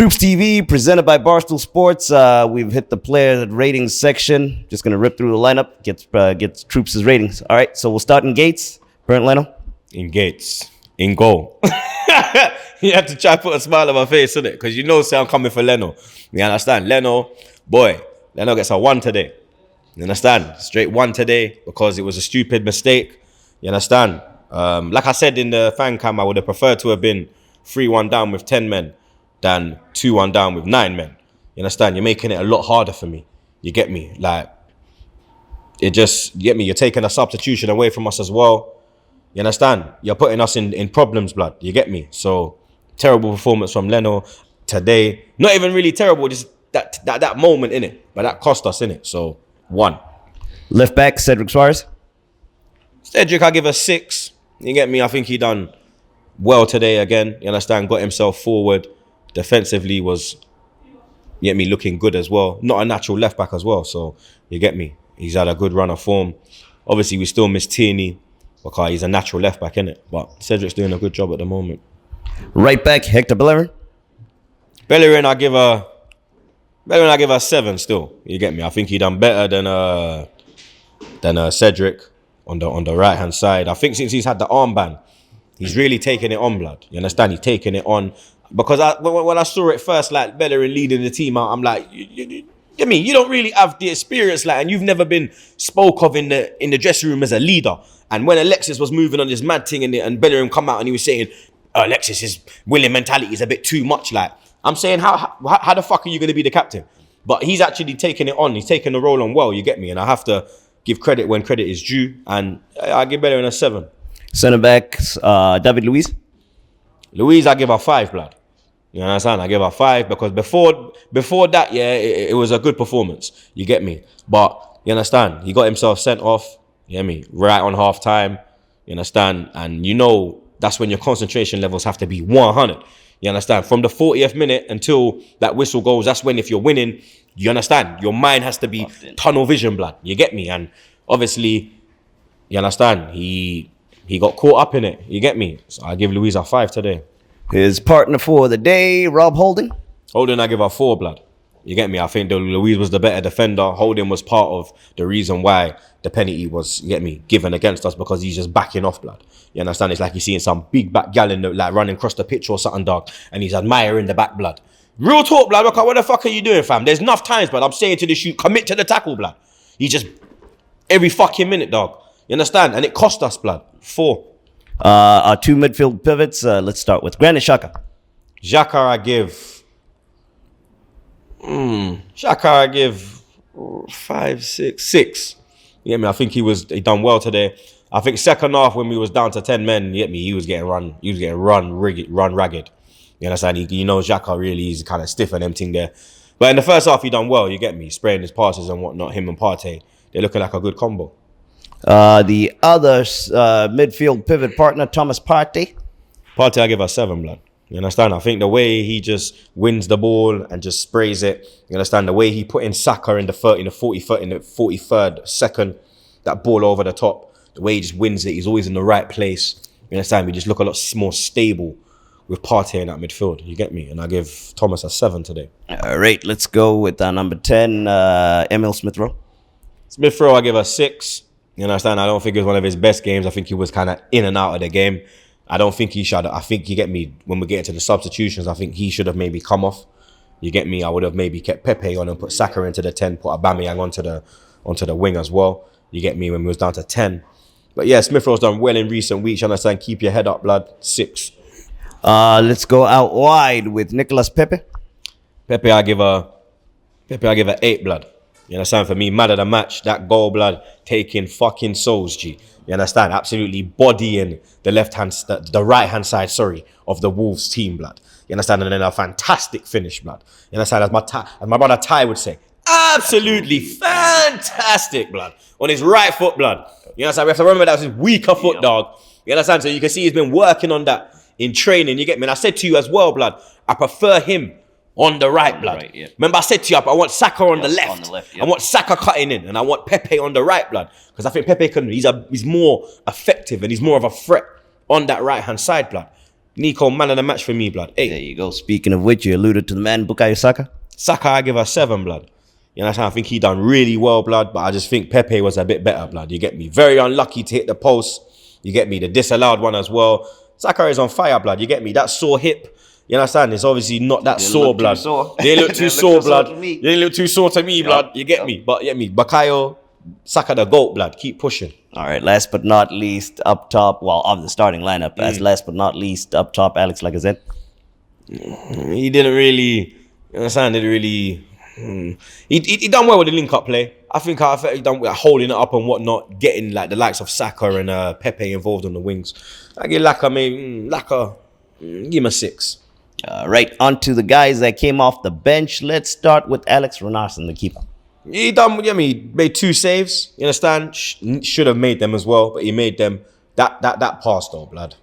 TroopzTV, presented by Barstool Sports. We've hit the player ratings section. Just going to rip through the lineup, get Troopz' ratings. All right, so we'll start in Gates. Bernd Leno? In Gates. In goal. You have to try to put a smile on my face, innit? Because you know, say I'm coming for Leno. You understand? Leno gets a 1 today. You understand? Straight 1 today because it was a stupid mistake. You understand? Like I said in the fan cam, I would have preferred to have been 3-1 down with 10 men than 2-1 down with 9 men. You understand? You're making it a lot harder for me. You get me? Like, you get me? You're taking a substitution away from us as well. You understand? You're putting us in problems, blood. You get me? So, terrible performance from Leno today. Not even really terrible, just that moment, innit? But that cost us, innit? So, 1. Left back, Cedric Soares? Cedric, I give a 6. You get me? I think he done well today again. You understand? Got himself forward. Defensively was, you get me, looking good as well. Not a natural left back as well. So, you get me? He's had a good run of form. Obviously, we still miss Tierney because he's a natural left back, innit? But Cedric's doing a good job at the moment. Right back, Hector Bellerin? Bellerin, I give a 7 still. You get me? I think he done better than Cedric on the right hand side. I think since he's had the armband, he's really taken it on, blood. You understand? He's taking it on. Because when I saw it first, like Bellerin leading the team out, I'm like, you don't really have the experience, like, and you've never been spoke of in the dressing room as a leader. And when Alexis was moving on this mad thing and Bellerin come out and he was saying, Alexis's winning mentality is a bit too much, like, I'm saying, how the fuck are you going to be the captain? But he's actually taking it on. He's taking the role on well, you get me? And I have to give credit when credit is due. And I give Bellerin a 7. Centre backs, David Luiz? Luiz, I give a 5, blood. You understand? I give a 5 because before that, yeah, it was a good performance. You get me? But you understand? He got himself sent off. You get me? Right on half time. You understand? And you know that's when your concentration levels have to be 100. You understand? From the 40th minute until that whistle goes, that's when if you're winning, you understand? Your mind has to be tunnel vision, blood. You get me? And obviously, you understand? He got caught up in it. You get me? So I give Luiz a 5 today. His partner for the day, Rob Holding? Holding, I give a 4, blood. You get me? I think Luiz was the better defender. Holding was part of the reason why the penalty was, you get me, given against us because he's just backing off, blood. You understand? It's like you're seeing some big back gal like running across the pitch or something, dog, and he's admiring the back, blood. Real talk, blood. Look, what the fuck are you doing, fam? There's enough times, blood. I'm saying to the shoot, commit to the tackle, blood. He just, every fucking minute, dog. You understand? And it cost us, blood. 4. Our 2 midfield pivots. Let's start with Granit Xhaka. Xhaka, I give 5, 6. You get me? I think he done well today. I think second half when we was down to 10 men, you get me? He was getting run ragged. You understand? You know Xhaka really is kind of stiff and everything there. But in the first half, he done well. You get me? Spraying his passes and whatnot. Him and Partey, they're looking like a good combo. The other midfield pivot partner, Thomas Partey. Partey, I give a 7, blood. You understand? I think the way he just wins the ball and just sprays it. You understand? The way he put in Saka in the 43rd second, that ball over the top. The way he just wins it. He's always in the right place. You understand? We just look a lot more stable with Partey in that midfield. You get me? And I give Thomas a 7 today. All right, let's go with number 10, Emil Smith-Rowe. Smith-Rowe, I give a 6. You understand? I don't think it was one of his best games. I think he was kind of in and out of the game. I don't think he should. I think, you get me, when we get into the substitutions, I think he should have maybe come off. You get me? I would have maybe kept Pepe on and put Saka into the 10, put Aubameyang onto the wing as well. You get me? When we was down to 10. But yeah, Smith-Rowe's done well in recent weeks. You understand? Keep your head up, blood. 6. Let's go out wide with Nicolas Pepe. Pepe, I give a 8, blood. You understand? For me, man of the match, that goal, blood, taking fucking souls, G. You understand? Absolutely bodying the right-hand side, of the Wolves team, blood. You understand? And then a fantastic finish, blood. You understand? As my brother Ty would say, absolutely fantastic, blood. On his right foot, blood. You understand? We have to remember that was his weaker foot, dog. You understand? So you can see he's been working on that in training. You get me? And I said to you as well, blood, I prefer him on the right, blood. Right, yeah. Remember, I said to you, I want Saka on the left. I want Saka cutting in, and I want Pepe on the right, blood. Because I think Pepe he's more effective and he's more of a threat on that right-hand side, blood. Nico, man of the match for me, blood. 8. There you go. Speaking of which, you alluded to the man, Bukayo Saka. Saka, I give her 7, blood. You know what I'm saying? I think he done really well, blood, but I just think Pepe was a bit better, blood. You get me? Very unlucky to hit the post. You get me? The disallowed one as well. Saka is on fire, blood. You get me? That sore hip. You understand? It's obviously not that sore, blood. They look too sore, blood. They didn't look too sore to me, blood. You get me? But you get me? Bukayo, Saka the GOAT, blood. Keep pushing. All right, last but not least, up top, well, of the starting lineup, as last but not least, up top, Alex Lacazette. He didn't really, you understand, didn't really, he done well with the link-up play. I think he done with holding it up and whatnot, getting like the likes of Saka and Pepe involved on the wings. I give Laka, maybe, give him a 6. Right, on to the guys that came off the bench. Let's start with Alex Renarson, the keeper. He made 2 saves. You understand? Should have made them as well, but he made them. That pass though, blood.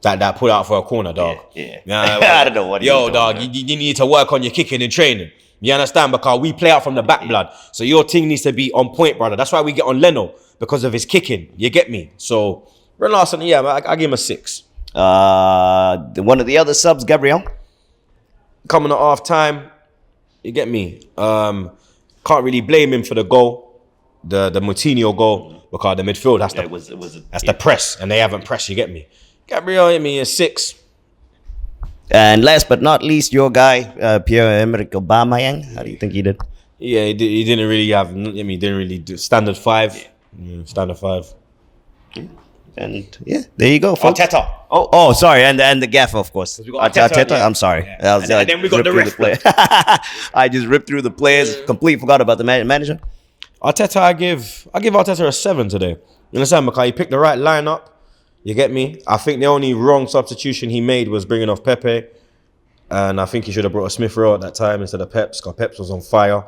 That put out for a corner, dog. Yeah. I don't know what. Yo, dog, you need to work on your kicking and training. You understand? Because we play out from the back, blood. So your team needs to be on point, brother. That's why we get on Leno, because of his kicking. You get me? So Ren Larson, yeah, I give him a 6. One of the other subs, Gabriel. Coming at half time, you get me? Can't really blame him for the goal, the Moutinho goal, because the midfield has the press, and they haven't pressed. You get me? Gabriel, hit me a 6. And last but not least, your guy, Pierre-Emerick Aubameyang. How do you think he did? Yeah, he didn't really have. He didn't really do standard 5. Standard 5. And yeah, there you go, folks. Arteta. Oh, sorry, and the gaffer, of course. We got Arteta, yeah. I'm sorry. Yeah. And then we got the ref. I just ripped through the players. Completely forgot about the manager. Arteta, I give Arteta a 7 today. You understand, because he picked the right lineup. You get me? I think the only wrong substitution he made was bringing off Pepe, and I think he should have brought a Smith Rowe at that time instead of Peps, because Peps was on fire.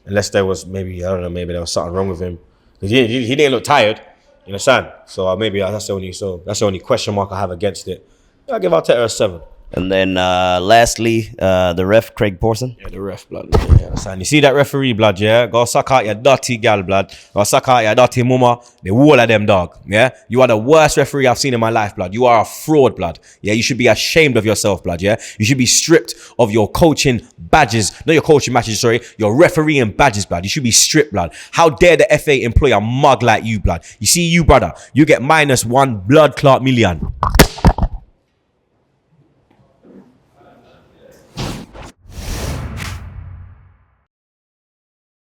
Unless there was maybe there was something wrong with him, because he didn't look tired. You understand? So maybe that's the only question mark I have against it. I'll give Arteta a 7. And then lastly, the ref, Craig Pawson. Yeah, the ref, blood. Yeah, you see that referee, blood, yeah? Go suck out your dirty gal, blood. Go suck out your dirty mama. The whole of them, dog. Yeah? You are the worst referee I've seen in my life, blood. You are a fraud, blood. Yeah? You should be ashamed of yourself, blood, yeah? You should be stripped of your coaching badges. Not your coaching badges, sorry. Your refereeing badges, blood. You should be stripped, blood. How dare the FA employ a mug like you, blood? You see you, brother. You get -1 blood clot million.